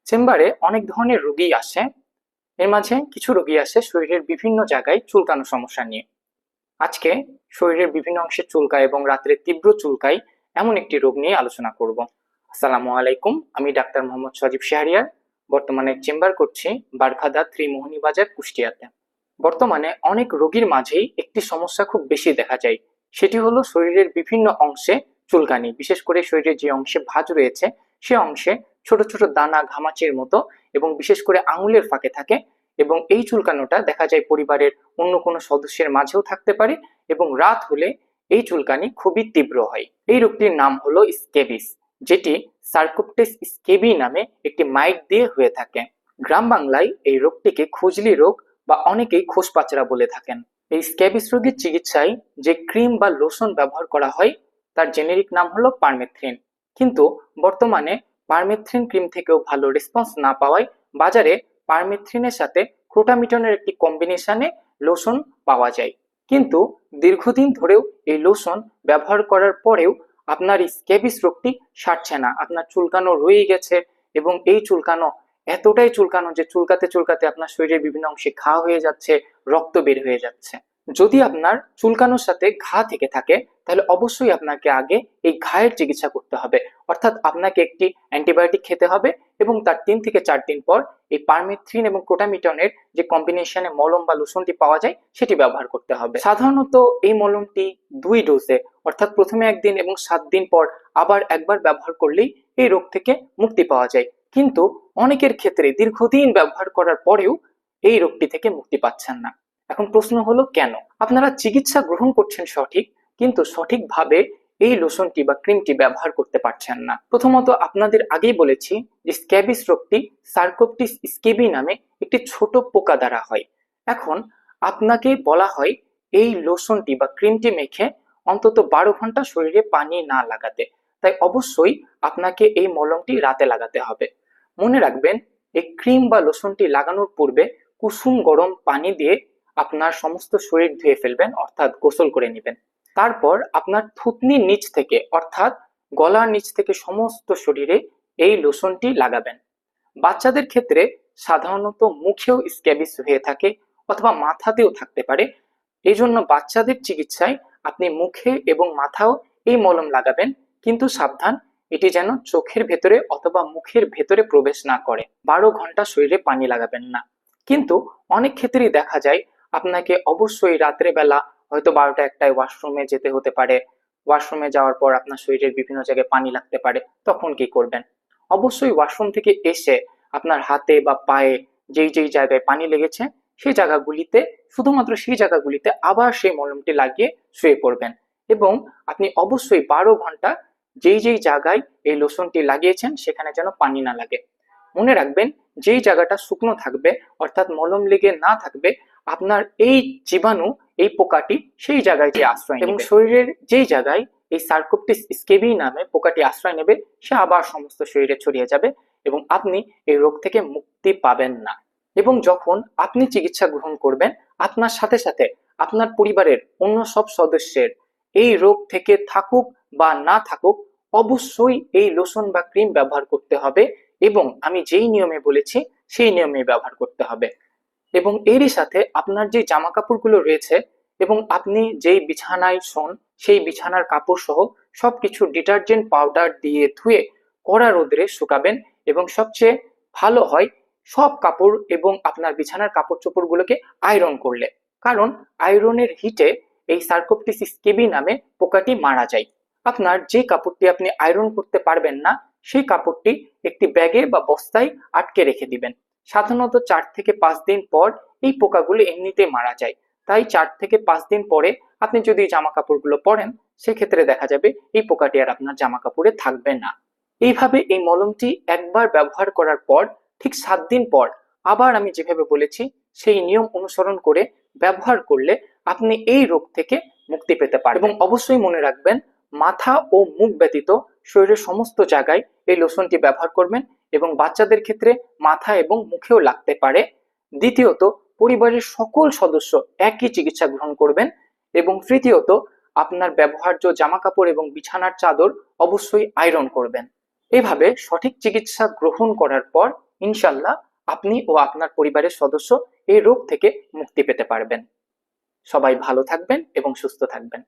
চেম্বারে অনেক ধরনের রোগী আসে। এর মাঝে কিছু রোগী আসে শরীরের বিভিন্ন জায়গায় চুলকানো সমস্যা নিয়ে। আজকে শরীরের বিভিন্ন অংশে চুলকায় এবং রাত্রে তীব্র চুলকায় এমন একটি রোগ নিয়ে আলোচনা করব। আসসালামু আলাইকুম, আমি ডাক্তার মোহাম্মদ সজীব শাহরিয়ার। বর্তমানে চেম্বার করছি বারখাদা ত্রিমোহনী বাজার, কুষ্টিয়াতে। বর্তমানে অনেক রোগীর মাঝেই একটি সমস্যা খুব বেশি দেখা যায়, সেটি হলো শরীরের বিভিন্ন অংশে চুলকানি। বিশেষ করে শরীরের যে অংশে ভাঁজ রয়েছে সে অংশে ছোট ছোট দানা ঘামাচির মতো এবং বিশেষ করে আঙুলের ফাঁকে থাকে। এবং এই চুলকানোটা দেখা যায় পরিবারের অন্য কোনো সদস্যের মাঝেও থাকতে পারে এবং রাত হলে এই চুলকানি খুবই তীব্র হয়। এই রোগটির নাম হলো স্কেবিস, যেটি সার্কোপটেস স্কেবি নামে একটি মাইট দিয়ে হয়ে থাকে। গ্রাম বাংলায় এই রোগটিকে খুজলি রোগ বা অনেকেই খোসপাচড়া বলে থাকেন। এই স্ক্যাবিস রোগীর চিকিৎসায় যে ক্রিম বা লোশন ব্যবহার করা হয় তার জেনেরিক নাম হলো পারমেথ্রিন। কিন্তু বর্তমানে পারমেথ্রিন ক্রিম থেকেও ভালো রেসপন্স না পাওয়ায় বাজারে পারমেথ্রিনের সাথে ক্রোটামিটনের একটি কম্বিনেশনে লোশন পাওয়া যায়। কিন্তু দীর্ঘদিন ধরেও এই লোশন ব্যবহার করার পরেও আপনার এই স্ক্যাবিস রোগটি সারছে না। আপনার চুলকানো রয়ে গেছে এবং এই চুলকানো এতটাই চুলকানো যে চুলকাতে চুলকাতে আপনার শরীরের বিভিন্ন অংশে ঘা হয়ে যাচ্ছে, রক্ত বের হয়ে যাচ্ছে। যদি আপনার চুলকানোর সাথে ঘা থেকে থাকে তাহলে অবশ্যই আপনাকে আগে এই ঘায়ের চিকিৎসা করতে হবে। অর্থাৎ আপনাকে একটি অ্যান্টিবায়োটিক খেতে হবে এবং তার 3 থেকে 4 দিন পর এই পারমেথ্রিন এবং ক্রোটামিটনের যে কম্বিনেশনে মলম বা লোশনটি পাওয়া যায় সেটি ব্যবহার করতে হবে। সাধারণত এই মলমটি 2 ডোজে, অর্থাৎ প্রথমে 1 দিন এবং 7 দিন পর আবার একবার ব্যবহার করলেই এই রোগ থেকে মুক্তি পাওয়া যায়। কিন্তু অনেকের ক্ষেত্রে দীর্ঘদিন ব্যবহার করার পরেও এই রোগটি থেকে মুক্তি পাচ্ছেন না। এখন প্রশ্ন হলো কেন? আপনারা চিকিৎসা গ্রহণ করছেন সঠিক, কিন্তু সঠিকভাবে এই লোশনটি বা ক্রিমটি ব্যবহার করতে পারছেন না। প্রথমত আপনাদের আগেই বলেছি যে স্ক্যাবিস রোগটি সার্কোপটিস স্কেবি নামে একটি ছোট পোকা দ্বারা হয়। এখন আপনাকে বলা হয় এই লোশনটি বা ক্রিমটি মেখে অন্তত 12 ঘন্টা শরীরে পানি না লাগাতে। তাই অবশ্যই আপনাকে এই মলমটি রাতে লাগাতে হবে। মনে রাখবেন, এই ক্রিম বা লোশনটি লাগানোর পূর্বে কুসুম গরম পানি দিয়ে আপনার সমস্ত শরীর ধুয়ে ফেলবেন, অর্থাৎ গোসল করে নেবেন। তারপর আপনার থুতনির নিচ থেকে অর্থাৎ গলার নিচ থেকে সমস্ত শরীরে এই লোশনটি লাগাবেন। বাচ্চাদের ক্ষেত্রে সাধারণত মুখেও স্ক্যাবিস হয়ে থাকে অথবা মাথাতেও থাকতে পারে। এই জন্য বাচ্চাদের চিকিৎসায় আপনি মুখে এবং মাথাও এই মলম লাগাবেন, কিন্তু সাবধান, এটি যেন চোখের ভেতরে অথবা মুখের ভেতরে প্রবেশ না করে। 12 ঘন্টা শরীরে পানি লাগাবেন না। কিন্তু অনেক ক্ষেত্রেই দেখা যায় আপনাকে অবশ্যই রাত্রে বেলা হয়তো 12টা-1টায় ওয়াশরুমে যেতে হতে পারে। ওয়াশরুমে যাওয়ার পর আপনার শরীরের বিভিন্ন জায়গায় পানি লাগতে পারে, তখন কি করবেন? অবশ্যই ওয়াশরুম থেকে এসে আপনার হাতে বা পায়ে যেই যেই জায়গায় পানি লেগেছে সেই জায়গাগুলিতে, শুধুমাত্র সেই জায়গাগুলিতে আবার সেই মলমটি লাগিয়ে শুয়ে পড়বেন। এবং আপনি অবশ্যই 12 ঘন্টা যেই যেই জায়গায় এই লোশনটি লাগিয়েছেন সেখানে যেন পানি না লাগে। মনে রাখবেন, যেই জায়গাটা শুকনো থাকবে অর্থাৎ মলম লেগে না থাকবে, আপনার এই জীবাণু, এই পোকাটি সেই জায়গায় যে আশ্রয় নেবে এবং শরীরের যেই জায়গায় এই সার্কোপটিস স্কেবি নামে পোকাটি আশ্রয় নেবে সে আবার সমস্ত শরীরে ছড়িয়ে যাবে এবং আপনি এই রোগ থেকে মুক্তি পাবেন না। এবং যখন আপনি চিকিৎসা গ্রহণ করবেন, আপনার সাথে সাথে আপনার পরিবারের অন্য সব সদস্যের এই রোগ থেকে থাকুক বা না থাকুক অবশ্যই এই লোশন বা ক্রিম ব্যবহার করতে হবে এবং আমি যেই নিয়মে বলেছি সেই নিয়মে ব্যবহার করতে হবে। এবং এরই সাথে আপনার যে জামা কাপড়গুলো রয়েছে এবং আপনি যেই বিছানায় শোন সেই বিছানার কাপড় সহ সবকিছু ডিটারজেন্ট পাউডার দিয়ে ধুয়ে কড়া রোদে শুকাবেন। এবং সবচেয়ে ভালো হয় সব কাপড় এবং আপনার বিছানার কাপড় চোপড়গুলোকে আয়রন করলে, কারণ আয়রনের হিটে এই সার্কোপটিস স্কেবি নামে পোকাটি মারা যায়। আপনার যে কাপড়টি আপনি আয়রন করতে পারবেন না সেই কাপড়টি একটি ব্যাগে বা বস্তায় আটকে রেখে দিবেন। সাধারণত 4 থেকে 5 দিন পর এই পোকাগুলো এমনিতেই মারা যায়। তাই 4 থেকে 5 দিন পরে আপনি যদি জামা কাপড়গুলো পরেন সেক্ষেত্রে দেখা যাবে এই পোকাটি আর আপনার জামা কাপড়ে থাকবে না। এইভাবে এই মলমটি একবার ব্যবহার করার পর ঠিক 7 দিন পর আবার আমি যেভাবে বলেছি সেই নিয়ম অনুসরণ করে ব্যবহার করলে আপনি এই রোগ থেকে মুক্তি পেতে পারবেন। এবং অবশ্যই মনে রাখবেন, মাথা ও মুখ ব্যতীত শরীরের সমস্ত জায়গায় এই লোশনটি ব্যবহার করবেন এবং বাচ্চাদের ক্ষেত্রে মাথা এবং মুখেও লাগতে পারে। দ্বিতীয়ত, পরিবারের সকল সদস্য একই চিকিৎসা গ্রহণ করবেন। এবং তৃতীয়ত, আপনার ব্যবহার্য জামা কাপড় এবং বিছানার চাদর অবশ্যই আয়রন করবেন। এভাবে সঠিক চিকিৎসা গ্রহণ করার পর ইনশাল্লাহ আপনি ও আপনার পরিবারের সদস্য এই রোগ থেকে মুক্তি পেতে পারবেন। সবাই ভালো থাকবেন এবং সুস্থ থাকবেন।